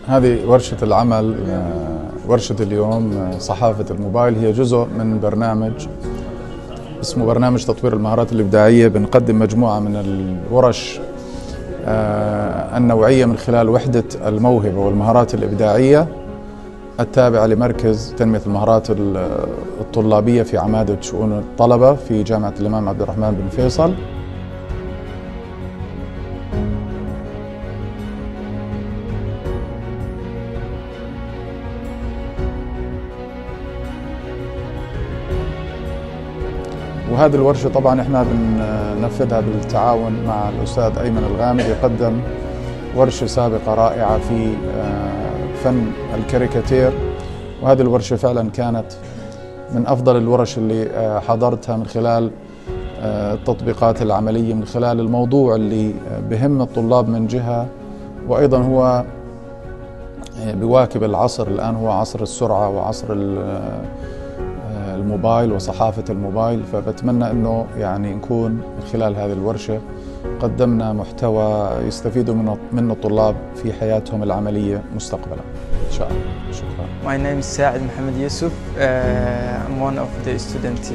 هذه ورشة العمل، ورشة اليوم صحافة الموبايل، هي جزء من برنامج اسمه برنامج تطوير المهارات الإبداعية. بنقدم مجموعة من الورش النوعية من خلال وحدة الموهبة والمهارات الإبداعية التابعة لمركز تنمية المهارات الطلابية في عمادة شؤون الطلبة في جامعة الإمام عبد الرحمن بن فيصل. وهذه الورشة طبعا احنا بننفذها بالتعاون مع الأستاذ أيمن الغامدي، قدم ورشة سابقة رائعة في فن الكاريكاتير، وهذه الورشة فعلا كانت من أفضل الورش اللي حضرتها من خلال التطبيقات العملية، من خلال الموضوع اللي بهم الطلاب من جهة، وأيضا هو بواكب العصر الآن، هو عصر السرعة وعصر الموبايل وصحافة الموبايل. فبتمنى أنه يعني نكون من خلال هذه الورشة قدمنا محتوى يستفيدوا منه الطلاب في حياتهم العملية مستقبلا إن شاء الله. شكرا. My name is سعد محمد يوسف. I'm one of the students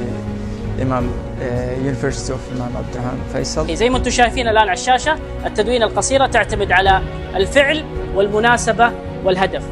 University of الإمام عبد الرحمن فيصل. زي ما انتم شايفين الآن على الشاشة، التدوين القصيرة تعتمد على الفعل والمناسبة والهدف.